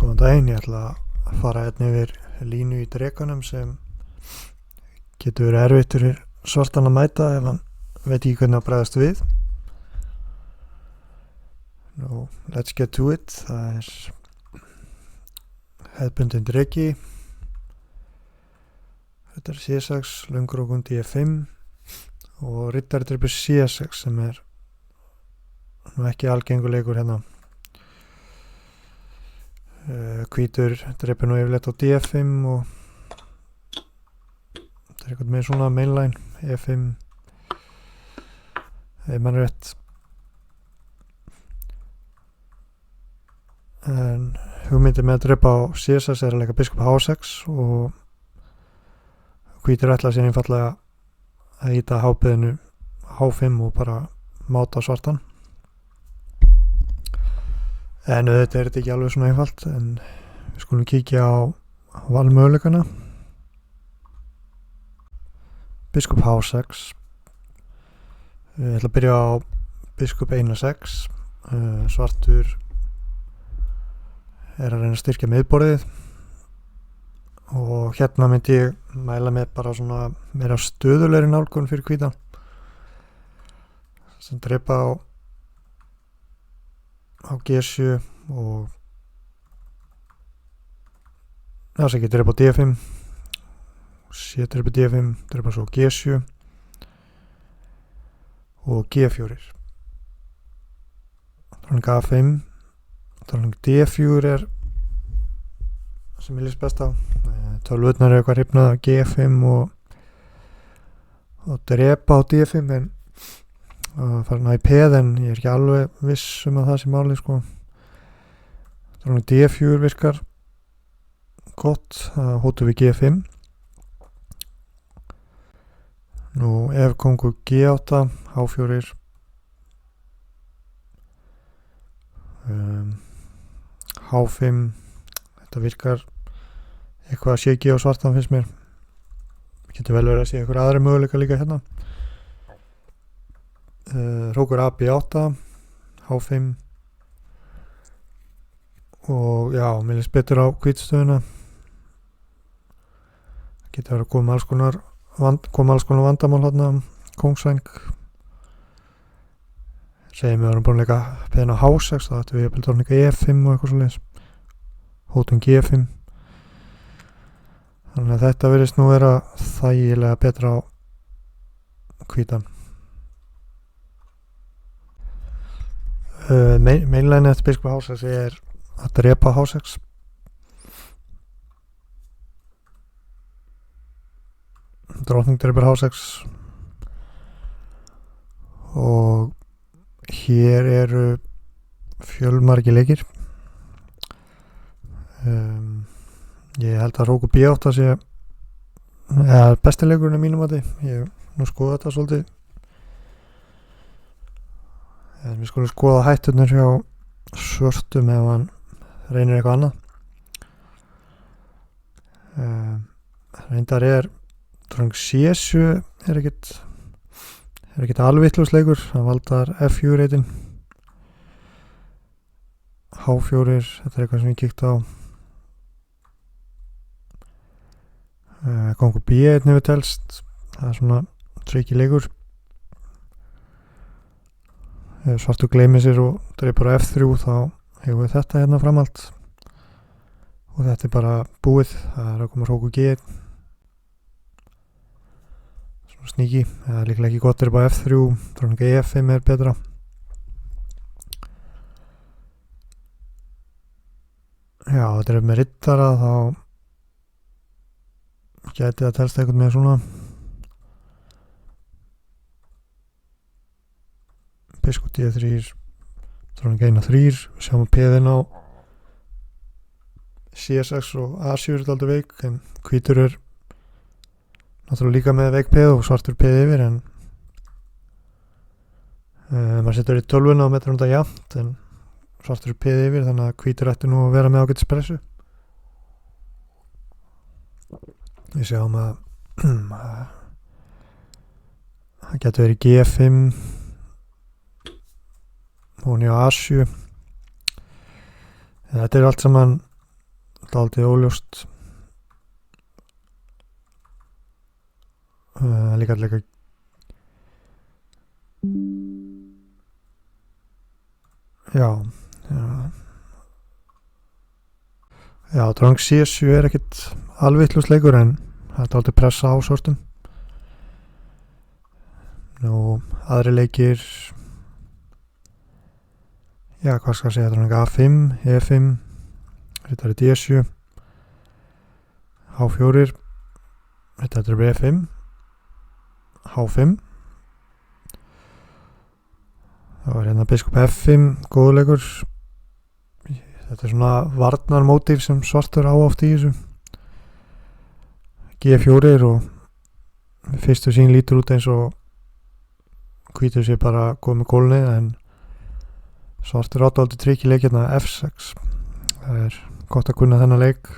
Góðan daginn, ég ætla að fara yfir línu í drekanum sem getur verið erfitt fyrir svartan að mæta ef hann veit ekki hvernig að bregðast við. Let's get to it. Það er hefðbundin dreki. Þetta er C6, löngrókun D5 og riddari drepur C6 sem er nú ekki algenguleikur hérna. Hvítur drepur nú yfirleitt á D5 og þetta er eitthvað með svona mainline E5 ef mann er rétt. En hugmyndin með að drepa á C6 er að leika biskup H6 og hvítur ætla sér einfallega að ýta H-beðinu H5 og bara máta svartan. En þetta er ekki alveg svona einfalt, en við skulum kíkja á valmöguleikana. Biskup H6. Ég ætla að byrja á biskup 1-6. Svartur er að reyna að styrkja miðborðið og hérna myndi ég mæla með bara svona meira stöðulegri nálgun fyrir hvíta sem drepa á G7 og það sem ekki drepa á D5 C drepa D5 drepa svo G7 og G4 þannig A5 þannig D4 er sem ég lýst best á. Tölvurnar er eitthvað hrifnað af G5 og drepa á D5 en að fara ná í peð, en ég er ekki alveg viss að það sé málið sko. Þannig D4 virkar gott, það hóttum við G5. Nú ef kongur G8 H4 H5 þetta virkar eitthvað að séki á svartan finnst mér. Getur vel verið að sé einhver aðri möguleika líka hérna. Rókur AB8 H5 og já, mér líst betur á hvítstöðuna. Getur verið að koma alls konar vandamál hérna, kongsvæng. Segjum við varum búin að leika peðin á H6, þá ættum við að byrja líka E5 og eitthvað svoleiðis. Hótum G5. Þannig að þetta virðist nú vera þægilega betra á hvítan. Mainline eftir biskup H6 er að drepa H6. Drottning drepur H6 og hér eru fjölmargir leikir. Ég held að róku B8 sé besti leikurinn að mínum mati. Ég nú skoða þetta svolítið. En við skulum skoða hætturnar hjá svörtum ef hann reynir eitthvað annað. Reyndar er drang C7 er ekkert alvitlaus leikur. Hann valdar F4 reytin. H4, þetta er eitthvað sem ég kíkt á. Kongur B1 hefur telst. Það er svona tricky leikur. Ef svartur gleymir sér og dreipur á F3 þá hefur við þetta hérna framhald og þetta er bara búið. Það er að koma róku G1 svona sníki. Það er líklega ekki gott að dreipa á F3, þannig að E5 er betra. Já, þetta er með riddara, þá gæti það telst eitthvað með svona biskup D3 þannig að 1-3 sjáum peðin á C6 og A7 er aldrei veik, en hvítur er náttúrulega líka með veik peð og svartur peð yfir, en maður setur í 12 og metur þetta jafnt, en svartur peð yfir, þannig að hvítur ætti nú að vera með ágætis pressu. Við sjáum að það getur verið G5 og hún á A7. Þetta er allt saman dálítið óljóst. Líka já, Drang C7 er ekkert alveg vitlausleikur en það er dálítið pressa á sortum. Nú, aðri leikir, já, hvað skal segja, Drang A5, E5, rittari D7, H4, rittari B5, H5, það var hérna biskup F5, góðleikur. Þetta er svona varnarmótíf sem svartur á oft í þessu. G4 og fyrstu sín lítur út eins og hvítur sé bara komið gólnið, en svartur átt aldrei trikk í leik hérna F6. Það er gott að kunna þennan leik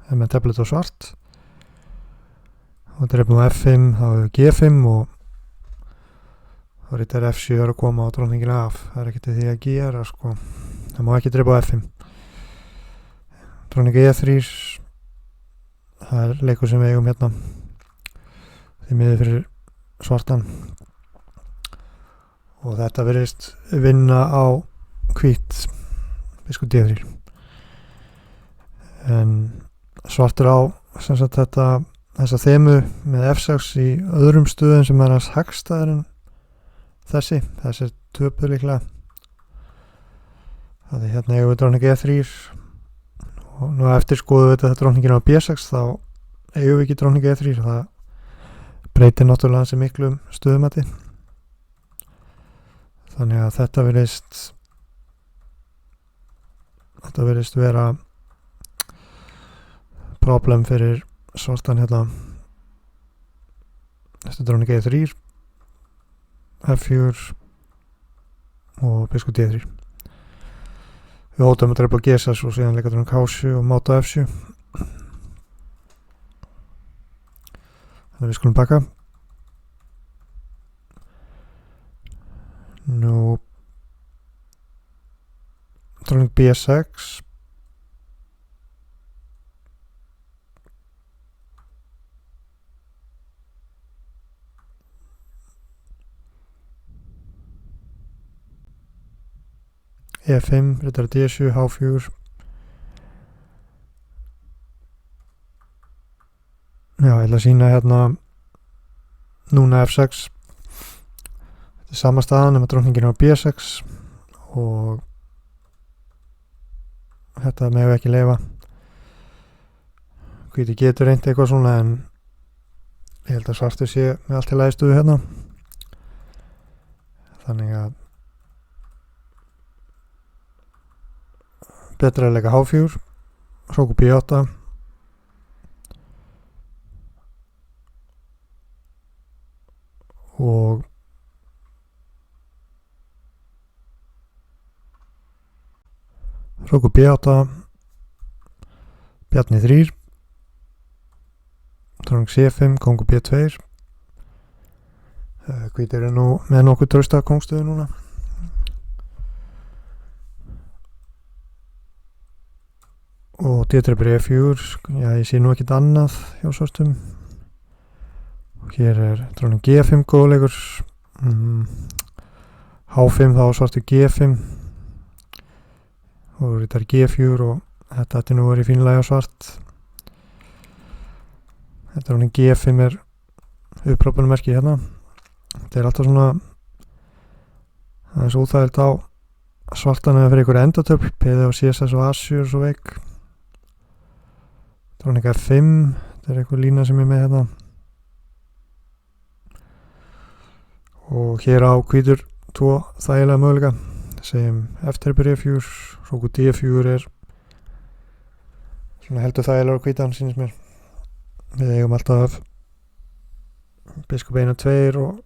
með teflet og svart. Og drefnum F5, þá er G5 og þá er þetta F7 að koma á dronningin af. Það er ekkert því að gera, sko. Það má ekki drepa F5. Dronning E3, það er leikur sem við eigum hérna því miður fyrir svartan, og þetta virðist vinna á hvít biskup D3, en svartur á sem sagt þessa þemu með F6 í öðrum stöðum sem er hans hagstæðar en þessi er töpuð líklega. Það er hérna eigum við dronning E3 og nú eftir skoðum við þetta dronningin á B6, þá eigum við ekki dronning E3, það breytir náttúrulega hansi miklu stöðumæti. Þannig að þetta virðist vera problem fyrir svartan hérna eftir dronning E3, F4 og biskup D3. Við hóttum að drepa G6 og síðan leika dronning H7 og máta F7. Þannig að við skulum baka. Nú dronning B6. E5, rittari D7, H4. Já, ég ætla að sína hérna núna F6. Þetta er sama staðan með dronningin á B6 og þetta megum við ekki leyfa. Hvíti getur reynt eitthvað svona, en ég held að svartur sé með allt til lagi stuðu hérna. Þannig að betra að leika H4, hróku B8 og hróku B8, bjarni 3, dronning C5, kongur B2. Hvítir er nú með nokkuð trausta kongstöðu núna. Og D-trefur E4, já, ég sé nú ekkert annað hjá svartum. Og hér er dronning G5 góðleikur, H5 þá svartur G5 og þetta er G4 og þetta er nú verið fínlega svart. Þetta dronning G5 er upprópunarmerki hérna. Þetta er alltaf svona aðeins óþægilt á svartan eða fyrir ykkur endatöfl, P-ð og CSS og A7 svo veik. Dronning F5, þetta er eitthvað lína sem ég með hérna. Og hér á hvítur 2 þægilega möguleika. Segjum F-trefur E4, hróku D4 er svona heldur þægilega á hvítan, sýnist mér. Við eigum alltaf biskup 1 og 2 og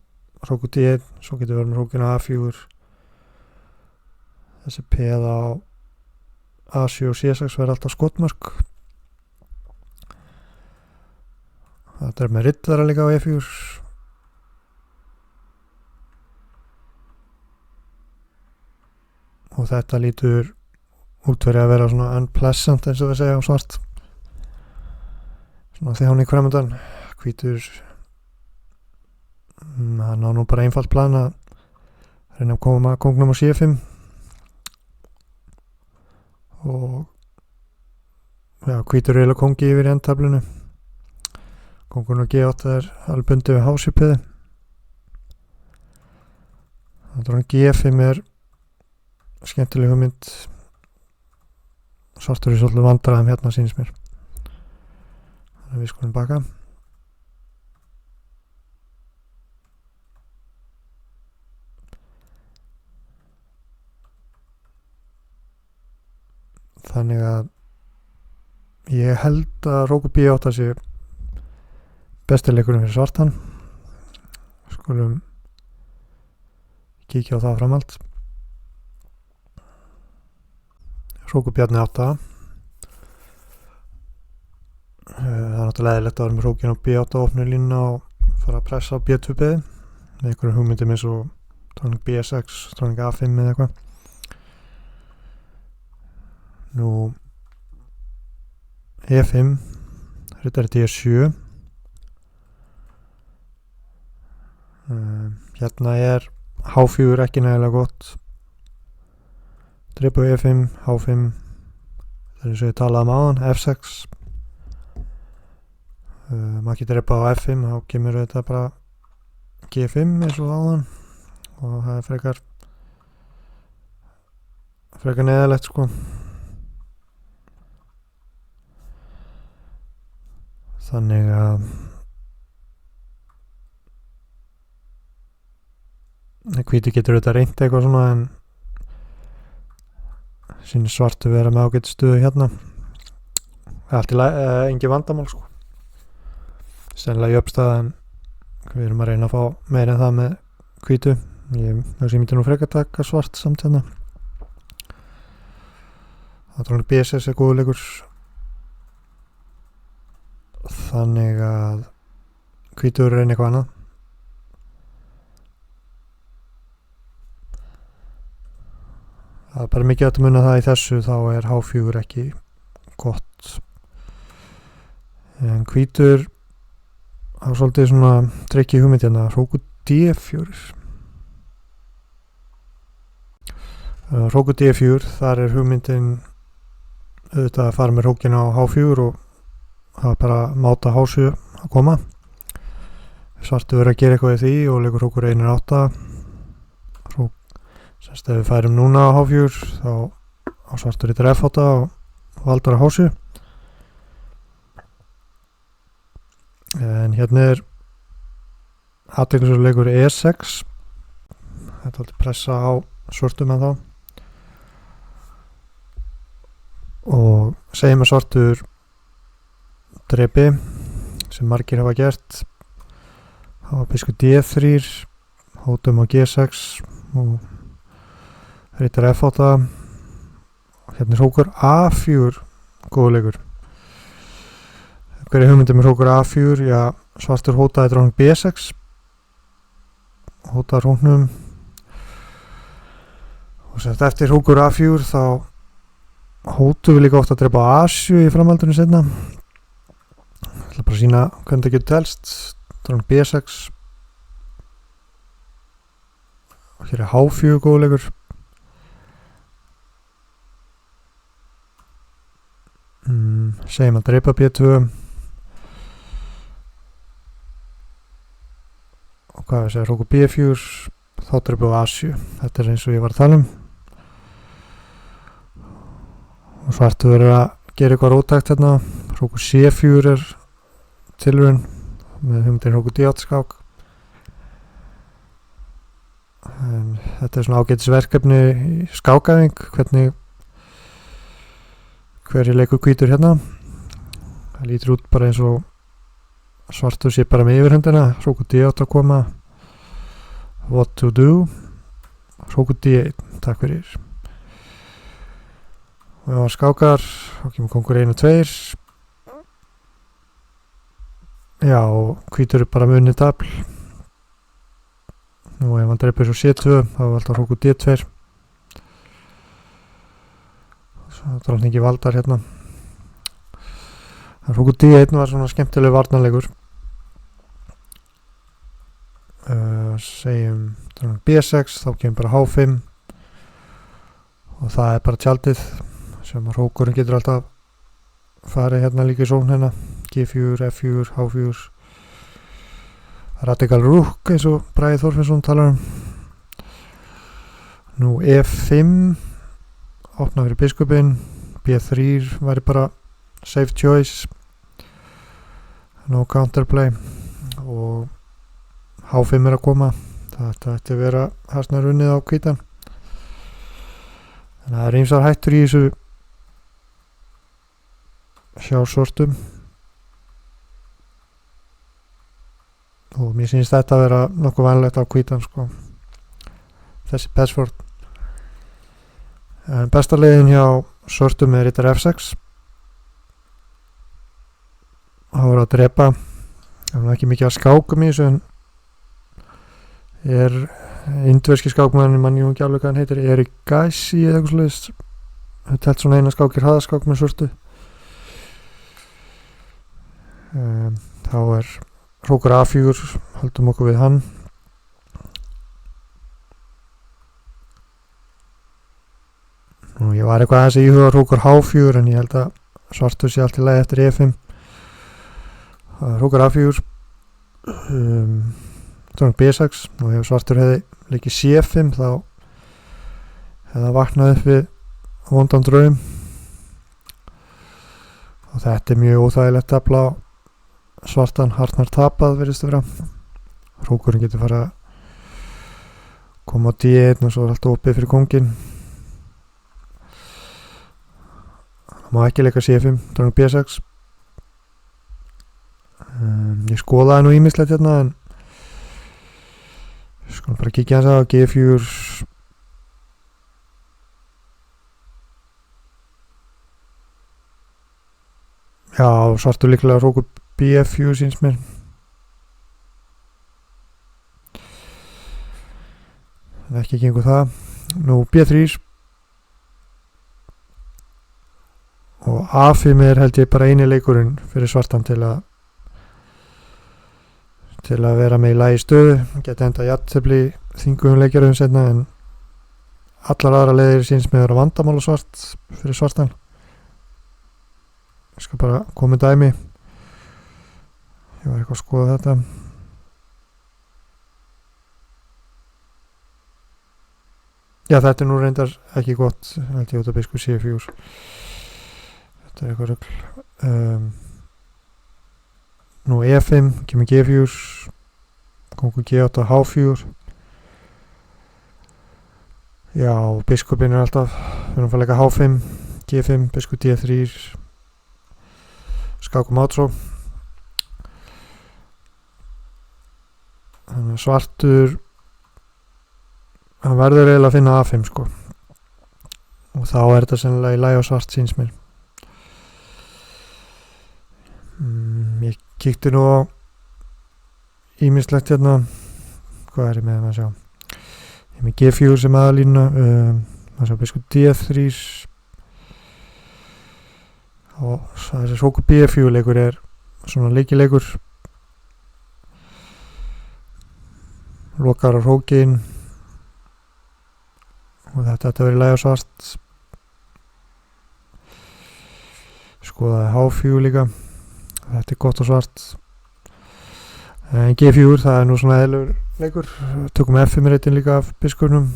hróku D1, svo getur við verið með hrókina A4. Þessi P-ð á A7 og C6 verður alltaf skotmörk. Þetta er með riddara líka á E4. Og þetta lítur út fyrir að vera svona unpleasant eins og við segja á svart. svona þjáning framundan. Hvítur hann á nú bara einfalt plan að reyna að koma kongnum á C5 og já, hvítur er eiginlega kongi yfir í endtablinu. Kongun og G8 er alveg bundið við hásjöpiði. Þannig að G5 er skemmtileg hugmynd. Svartur er svolítið vandræðum hérna sýnist mér. Þannig að við skulum baka. Þannig að ég held að Róku B8 sé besti leikurinn fyrir svartan. Skulum kíkja á það framhald. Róku B8. Það er náttúrulega eðlilegt að vera með Rókin á B8 opnu línuna og fara að pressa á B2 með einhverjum hugmyndum eins og dróning B6, dróning A5 eða eitthvað. Nú E5 riddari D7. Hérna er H4 ekki nægilega gott. Drepa E5, H5, það er eins og ég talaði áðan, F6. Maður ekki drepa á F5, þá kemur þetta bara G5 eins og áðan og það er frekar neðalegt sko. Þannig að hvítur getur auðvitað reynt eitthvað svona en sýnir svartu vera með ágætt stöðu hérna. Allt í lagi, engin vandamál sko. Sennilega í uppstæða en við erum að reyna að fá meira en það með hvítu. Ég myndi nú frekar taka svart samt hérna. Það er alveg BSS er góður leikur. Þannig að hvítur reyna eitthvað annað. Það er bara mikið að muna það í þessu, þá er H4 ekki gott. En hvítur á svolítið svona trikki hugmynd hérna, Róku D4. Róku D4, þar er hugmyndin auðvitað að fara með rókin á H4 og það er bara máta H7 að koma. Svartu verður að gera eitthvað í því og leikur Rókur 1-8. Semst ef við færum núna á H4 þá á svartur yttir F8 og valdar á H7. En hérna er athyglisverður leikur E6. Þetta er alltaf pressa á svörtum en þá. Og segjum að svartur drepi sem margir hafa gert. Hafa biskup D3, hótum á G6 og rittar F8 og hérna er Rókur A4 góður leikur. Hver er hugmyndin með Rókur A4? Já, svartur hótaði dróning B6 hótaði róknum og sett eftir Rókur A4 þá hótu við líka ofta að drepa A7 í framhaldinu seinna. Ég ætla bara að sína hvernig það getur telst. Dróning B6 og hér er H4 góður leikur. Segjum að drepa B2 og hvað við segja Róku B4 þá drepa A7. Þetta er eins og ég var að tala og svartu verður að gera eitthvað róttækt hérna. Róku C4 er tilraun með hugmyndin Róku D8 skák. Þetta er svona ágætisverkefni í skákæfing, hverju leikur hvítur hérna. Það lítur út bara eins og svartur sé bara með yfirhundina. Róku D8 að koma. What to do? Róku D1, takk fyrir. Og það var skákar, og kemur kongur 1 og 2. Já, og hvítur er bara með unnið tafl. Nú ef hann dreipur svo C2, þá er alltaf Róku D2. Svo dróningi valdar hérna. Rókur D1 var svona skemmtileg varnarleikur. Segjum B6, þá kemur bara H5 og það bara tjaldið sem rókurinn getur alltaf farið hérna líka í sókn hérna. G4, F4, H4, Radical Rook eins og Bragi Þorfinnsson talar Nú E5 opna fyrir biskupinn, B3 væri bara safe choice, no counterplay og H5 að koma. Þetta ætti að vera harsnar unnið á hvítan. Þannig að það ýmsar hættur í þessu hjá sortum og mér sýnist þetta að vera nokkuð vanlegt á hvítan sko. Þessi password. En besta leiðin hjá sortum rittar F6. Það voru að drepa. Það var ekki mikið að skákum í þessu en indverski skákmaðurinn, mann ég ekki alveg hvað hann heitir, Erik Gaisi eða eitthvað svoleiðis. Það telt svona eina skákir hraðaskák með sortu. Þá rókur A4, höldum okkur við hann. Nú ég var eitthvað aðeins íhuga rókur H4 en ég held að svartur sé allt í lagi eftir E5. Rókur A4, B6 og ef svartur hefði leikið C5 þá hefði það vaknað upp við vondan draum og þetta mjög óþægilegt tafla á svartan hartnar tapað virðist að vera. Rókurinn getur fara að koma á D1 og svo er allt opið fyrir kóngin. Það má ekki leika C5, drangur B6. Ég skoðaði nú ýmislegt hérna en skulum bara kíkja hans á G4. Já, svartur líklega rókur B4 síns mér. En ekki gengur það. Nú B3 og A5 held ég bara eini leikurinn fyrir svartan til að vera með í lagi stöðu. Geti enda jafntefli þingum leikjaröðum setna en allar aðra leiðir síns með að vera vandamála svart fyrir svartan. Ég skal bara koma með dæmi. Ég var eitthvað að skoða þetta. Já, þetta nú reyndar ekki gott. Held ég út að biskup C4. Þetta eitthvað rugl. Nú E5, kemur G4, kongur G8, H4. Já, biskupinn alltaf, við erum að leika H5, G5, biskup D3, skákum átró. Þannig að svartur, hann verður eiginlega að finna A5 sko. Og þá þetta sennilega í lagi á svart síns mér. Ég kíkti nú á ýmislegt hérna. Hvað ég með að sjá? Ég með G4 sem aðalína. Maður sjá biskup D3 og þessi rókur B4 leikur svona leikileikur. Lokar á rókin og þetta verið lagi á svart. Skoðaði H4 líka. Þetta gott og svart. G4, það nú svona eðlur leikur. Tökum F5 reytin líka af biskupnum.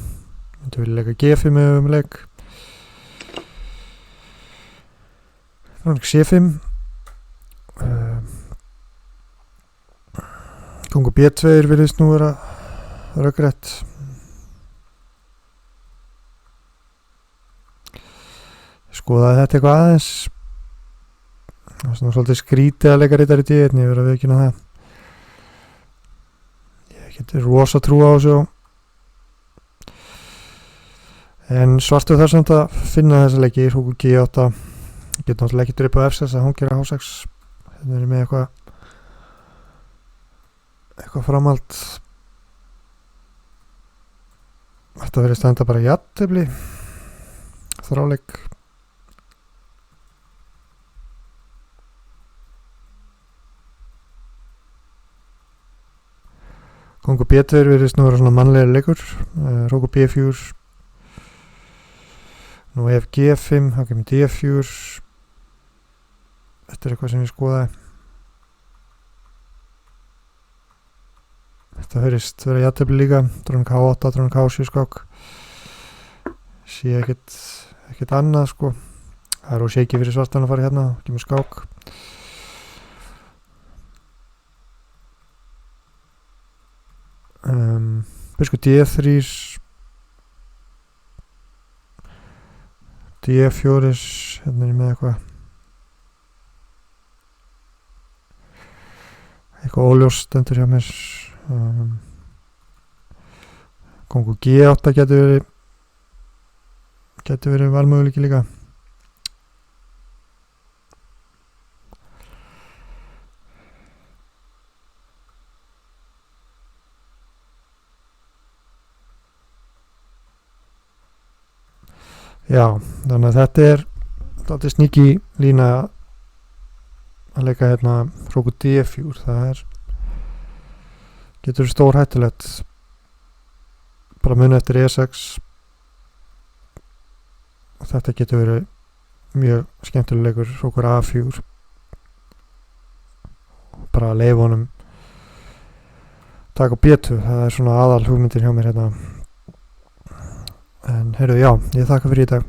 Myndi vilja leika G5 leik. C5. Kongur B2 virðist nú vera röggrætt. Skoðaði þetta eitthvað aðeins. Það er svona svolítið skrítið að leika rittar í D1, ég verið að viðkynna það. Ég geti rosa trú á þessu. En svartur þarf samt að finna þessa leiki, rókur G8. Ég geti náttúrulega ekki dreipað F6 að hún gera H6. Þetta er með eitthvað framhald. Þetta verið standa bara jafntefli. Þráleik. Kongur B2 virðist nú vera svona mannlega leikur, Rókur B4, nú ef G5, þá kemur D4, þetta er eitthvað sem ég skoðaði. Þetta verðist vera jafntefli líka, drónum K8, drónum K7 skák, sé ekkert annað sko, það er ósjeiki fyrir svartan að fara hérna, kemur skák. Biskup D3, D4, hérna er ég með eitthvað óljóst stendur hjá mér. Kongur G8 getur verið valmöguleiki líka. Já, þannig að þetta er dálítið sníki lína að leika hérna Rókur D4, það getur stór hættulegt, bara muni eftir E6 og þetta getur verið mjög skemmtileg leikur, Rókur A4, bara að leyfa honum taka B2, það er svona aðal hugmyndir hjá mér hérna. En heyrðu, já, ég þakka fyrir í dag.